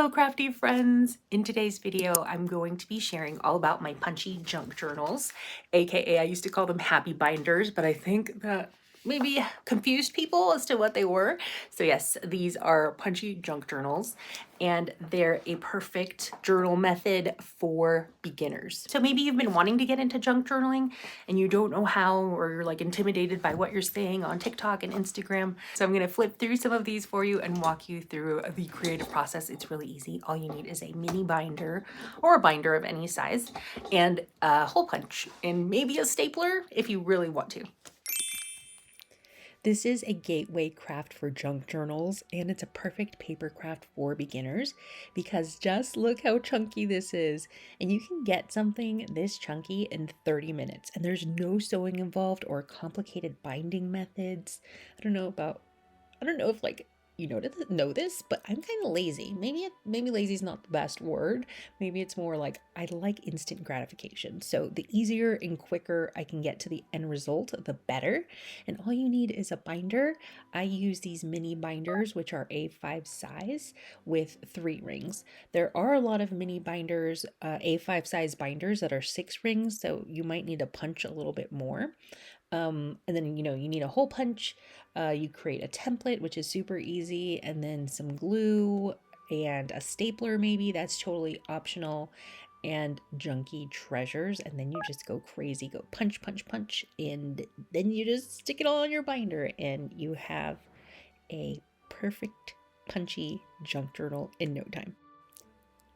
Hello crafty friends! In today's video, I'm going to be sharing all about my Punchy Junk Journals, aka I used to call them happy binders, but I think that maybe confused people as to what they were. So yes, these are Punchy Junk Journals, and they're a perfect journal method for beginners. So maybe you've been wanting to get into junk journaling and you don't know how, or you're like intimidated by what you're seeing on TikTok and Instagram. So I'm gonna flip through some of these for you and walk you through the creative process. It's really easy. All you need is a mini binder or a binder of any size and a hole punch and maybe a stapler if you really want to. This is a gateway craft for junk journals, and it's a perfect paper craft for beginners because just look how chunky this is. And you can get something this chunky in 30 minutes, and there's no sewing involved or complicated binding methods. I don't know if like you know this, but I'm kind of lazy. Maybe lazy is not the best word. Maybe it's more like I like instant gratification. So the easier and quicker I can get to the end result, the better. And all you need is a binder. I use these mini binders, which are A5 size with 3 rings. There are a lot of mini binders, A5 size binders that are 6 rings, so you might need to punch a little bit more. And then, you need a hole punch. You create a template, which is super easy, and then some glue and a stapler, maybe that's totally optional, and junky treasures. And then you just go crazy, go punch, punch, punch. And then you just stick it all on your binder, and you have a perfect punchy junk journal in no time.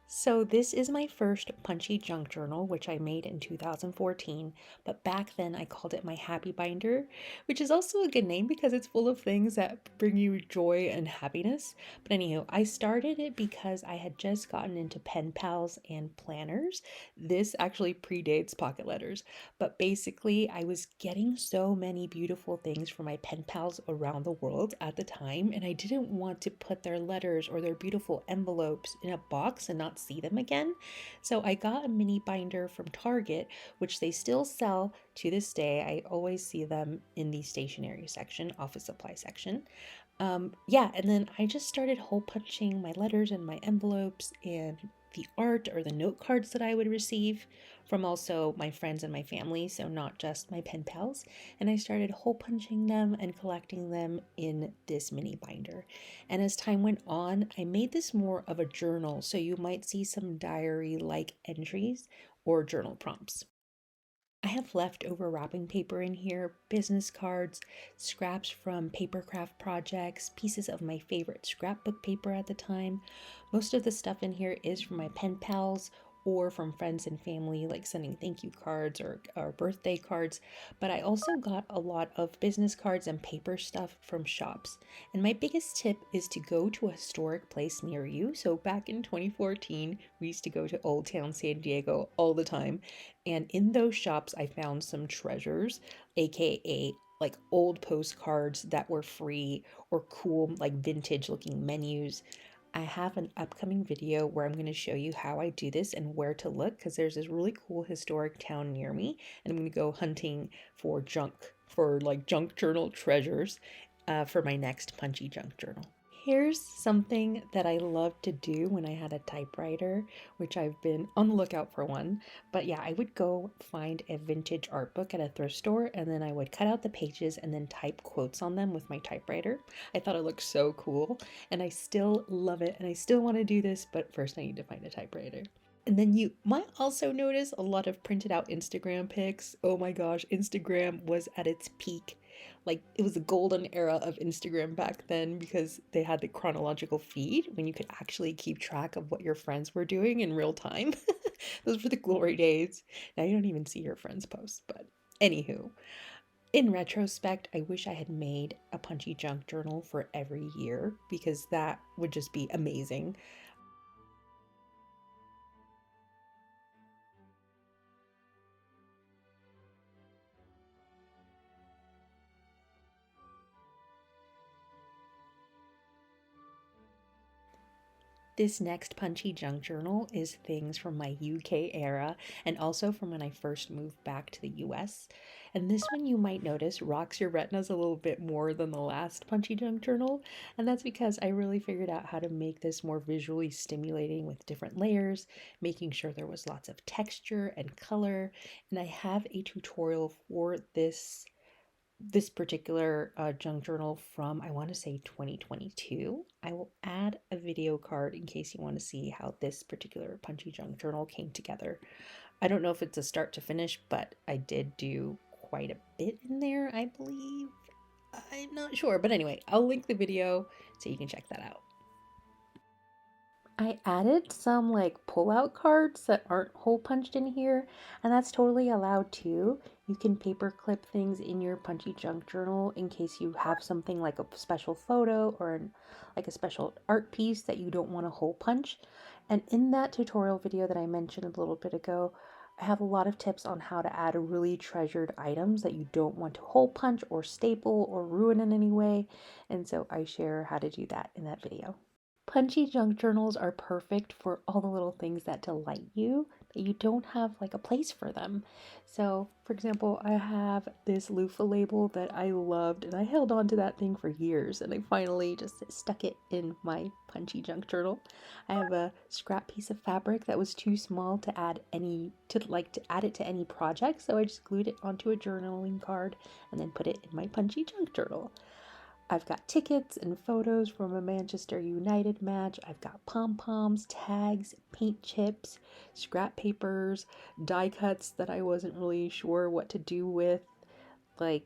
So this is my first Punchy Junk Journal, which I made in 2014, but back then I called it my Happy Binder, which is also a good name because it's full of things that bring you joy and happiness. But anywho, I started it because I had just gotten into pen pals and planners. This actually predates pocket letters, but basically I was getting so many beautiful things from my pen pals around the world at the time, and I didn't want to put their letters or their beautiful envelopes in a box and not see them again. So I got a mini binder from Target, which they still sell to this day. I always see them in the stationery section, office supply section. Yeah, and then I just started hole punching my letters and my envelopes and the art or the note cards that I would receive from also my friends and my family, so not just my pen pals. And I started hole punching them and collecting them in this mini binder. And as time went on, I made this more of a journal, so you might see some diary-like entries or journal prompts. I have leftover wrapping paper in here, business cards, scraps from paper craft projects, pieces of my favorite scrapbook paper at the time. Most of the stuff in here is from my pen pals or from friends and family, like sending thank you cards or birthday cards. But I also got a lot of business cards and paper stuff from shops. And my biggest tip is to go to a historic place near you. So back in 2014, we used to go to Old Town San Diego all the time. And in those shops, I found some treasures, aka like old postcards that were free or cool, like vintage looking menus. I have an upcoming video where I'm going to show you how I do this and where to look because there's this really cool historic town near me, and I'm going to go hunting for junk journal treasures for my next Punchy Junk Journal. Here's something that I loved to do when I had a typewriter, which I've been on the lookout for one. But yeah, I would go find a vintage art book at a thrift store, and then I would cut out the pages and then type quotes on them with my typewriter. I thought it looked so cool, and I still love it, and I still want to do this, but first I need to find a typewriter. And then you might also notice a lot of printed out Instagram pics. Oh my gosh, Instagram was at its peak. Like, it was the golden era of Instagram back then because they had the chronological feed when you could actually keep track of what your friends were doing in real time. Those were the glory days. Now you don't even see your friends' posts, but anywho. In retrospect, I wish I had made a Punchy Junk Journal for every year because that would just be amazing. This next Punchy Junk Journal is things from my UK era and also from when I first moved back to the US. And this one you might notice rocks your retinas a little bit more than the last Punchy Junk Journal. And that's because I really figured out how to make this more visually stimulating with different layers, making sure there was lots of texture and color. And I have a tutorial for this particular junk journal from, I want to say, 2022. I will add a video card in case you want to see how this particular Punchy Junk Journal came together. I don't know if it's a start to finish, but I did do quite a bit in there, I believe. I'm not sure, but anyway, I'll link the video so you can check that out. I added some like pull-out cards that aren't hole punched in here, and that's totally allowed too. You can paper clip things in your Punchy Junk Journal in case you have something like a special photo or like a special art piece that you don't want to hole punch. And in that tutorial video that I mentioned a little bit ago, I have a lot of tips on how to add really treasured items that you don't want to hole punch or staple or ruin in any way. And so I share how to do that in that video. Punchy junk journals are perfect for all the little things that delight you, that you don't have like a place for them. So, for example, I have this loofah label that I loved and I held on to that thing for years and I finally just stuck it in my punchy junk journal. I have a scrap piece of fabric that was too small to add it to any project, so I just glued it onto a journaling card and then put it in my punchy junk journal. I've got tickets and photos from a Manchester United match. I've got pom-poms, tags, paint chips, scrap papers, die cuts that I wasn't really sure what to do with. Like,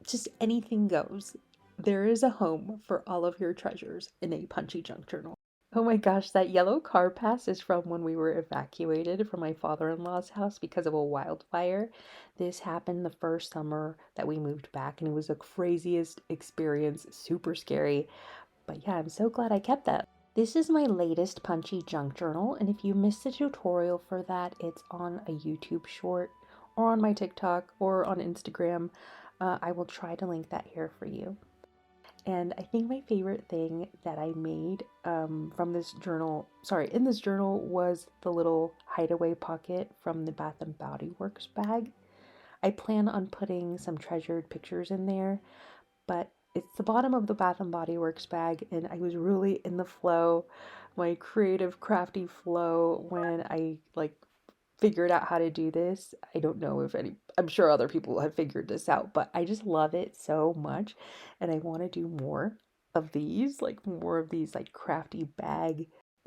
just anything goes. There is a home for all of your treasures in a Punchy Junk Journal. Oh my gosh, that yellow car pass is from when we were evacuated from my father-in-law's house because of a wildfire. This happened the first summer that we moved back, and it was the craziest experience, super scary. But yeah, I'm so glad I kept that. This is my latest Punchy Junk Journal, and if you missed the tutorial for that, it's on a YouTube short or on my TikTok or on Instagram. I will try to link that here for you. And I think my favorite thing that I made from this journal, in this journal, was the little hideaway pocket from the Bath and Body Works bag. I plan on putting some treasured pictures in there, but it's the bottom of the Bath and Body Works bag, and I was really in the flow, my creative, crafty flow when I figured out how to do this. I don't know if I'm sure other people have figured this out, but I just love it so much. And I want to do more of these, like crafty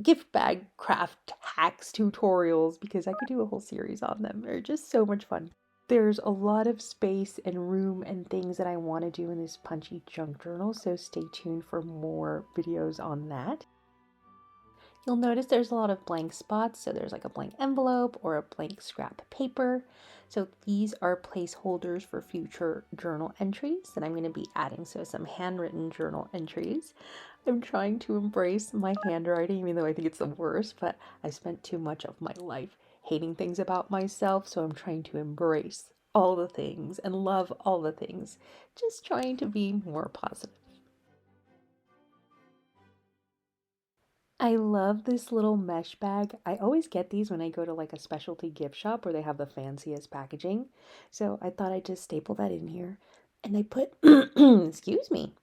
gift bag craft hacks tutorials because I could do a whole series on them. They're just so much fun. There's a lot of space and room and things that I want to do in this Punchy Junk Journal, so stay tuned for more videos on that. You'll notice there's a lot of blank spots, so there's like a blank envelope or a blank scrap paper. So these are placeholders for future journal entries that I'm going to be adding, so some handwritten journal entries. I'm trying to embrace my handwriting, even though I think it's the worst, but I spent too much of my life hating things about myself, so I'm trying to embrace all the things and love all the things, just trying to be more positive. I love this little mesh bag. I always get these when I go to like a specialty gift shop where they have the fanciest packaging. So I thought I'd just staple that in here. And I put, excuse me,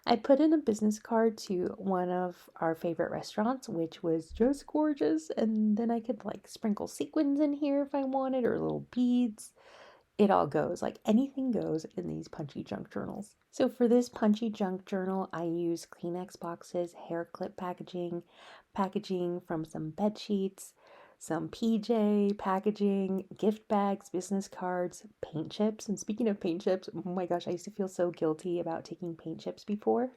I put in a business card to one of our favorite restaurants, which was just gorgeous. And then I could like sprinkle sequins in here if I wanted, or little beads. It all goes, like anything goes in these Punchy Junk Journals. So for this Punchy Junk Journal, I use Kleenex boxes, hair clip packaging from some bed sheets, some PJ packaging, gift bags, business cards, paint chips. And speaking of paint chips, oh my gosh, I used to feel so guilty about taking paint chips before.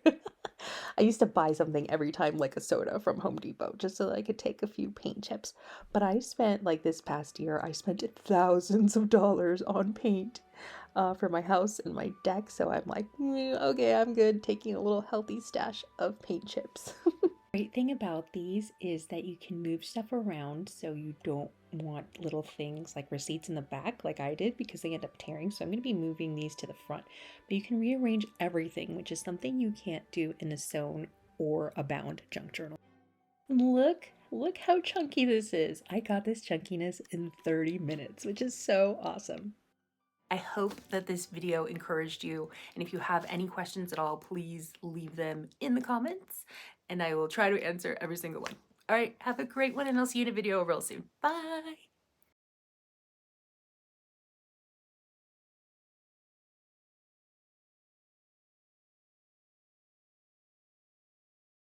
I used to buy something every time, like a soda from Home Depot, just so that I could take a few paint chips. But I spent, like this past year, I spent thousands of dollars on paint for my house and my deck. So I'm like, okay, I'm good taking a little healthy stash of paint chips. Great thing about these is that you can move stuff around, so you don't want little things like receipts in the back like I did because they end up tearing. So I'm going to be moving these to the front, but you can rearrange everything, which is something you can't do in a sewn or a bound junk journal. Look how chunky this is. I got this chunkiness in 30 minutes, which is so awesome. I hope that this video encouraged you, and if you have any questions at all, please leave them in the comments, and I will try to answer every single one. All right, have a great one, and I'll see you in a video real soon. Bye!